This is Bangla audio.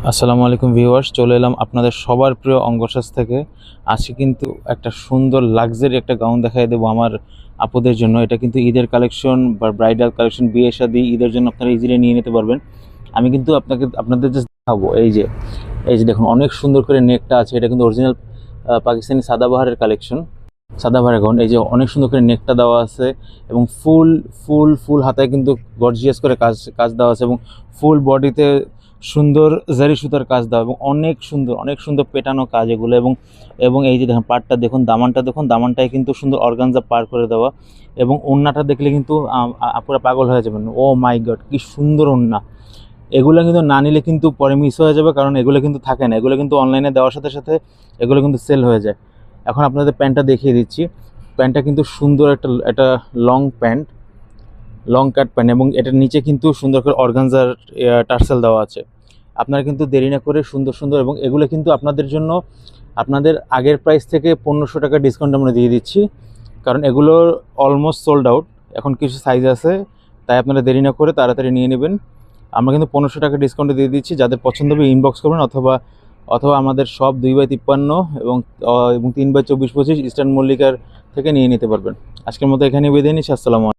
আসসালামু আলাইকুম ভিউয়ার্স, চলে এলাম আপনাদের সবার প্রিয় অঙ্গসাজ থেকে। আজকে কিন্তু একটা সুন্দর লাক্সারি একটা গাউন দেখাই দেবো আমার আপুদের জন্য। এটা কিন্তু ঈদের কালেকশন বা ব্রাইডাল কালেকশন, বিয়ে শাদী ঈদের জন্য আপনারা ইজিলি নিয়ে নিতে পারবেন। আমি কিন্তু আপনাদের জাস্ট দেখাবো। এই যে দেখুন, অনেক সুন্দর করে নেকটা আছে। এটা কিন্তু অরিজিনাল পাকিস্তানি সাদাবাহারের কালেকশন, সাদাবাহারের গাউন। এই যে অনেক সুন্দর করে নেকটা দেওয়া আছে এবং ফুল ফুল ফুল হাতায় কিন্তু গর্জিয়াস করে কাজ কাজ দেওয়া আছে এবং ফুল বডিতে সুন্দর জারি সুতার কাজ দেওয়া এবং অনেক সুন্দর পেটানো কাজ এগুলো। এবং এবং এই যে দেখুন পাড়টা দেখুন, দামানটায় কিন্তু সুন্দর অর্গানজা পার করে দেওয়া। এবং ওড়নাটা দেখলে কিন্তু আপুরা পাগল হয়ে যাবেন। ও মাই গড, কি সুন্দর ওড়না! এগুলো কিন্তু না নিলে কিন্তু পরে মিস হয়ে যাবে, কারণ এগুলো কিন্তু থাকে না। এগুলো কিন্তু অনলাইনে দেওয়ার সাথে সাথে এগুলো কিন্তু সেল হয়ে যায়। এখন আপনাদের প্যান্টটা দেখিয়ে দিচ্ছি। প্যান্টটা কিন্তু সুন্দর একটা লং প্যান্ট, লং কাট প্যান্ট, এবং এটার নিচে কিন্তু সুন্দর করে অর্গানজার টার্সেল দেওয়া আছে। আপনারা কিন্তু দেরি না করে সুন্দর সুন্দর, এবং এগুলো কিন্তু আপনাদের জন্য আপনাদের আগের প্রাইস থেকে 1500 টাকা ডিসকাউন্ট আমরা দিয়ে দিচ্ছি, কারণ এগুলো অলমোস্ট সোল্ড আউট। এখন কিছু সাইজ আছে, তাই আপনারা দেরি না করে তাড়াতাড়ি নিয়ে নেবেন। আমরা কিন্তু 1500 টাকা ডিসকাউন্টে দিয়ে দিচ্ছি। যাদের পছন্দ হবে ইনবক্স করবেন, অথবা অথবা আমাদের সব 2/53 এবং 3/24-25 ইস্টার্ন মল্লিকার থেকে নিয়ে নিতে পারবেন। আজকের মতো এখানে বিদায় নিচ্ছি। আসসালামু আলাইকুম।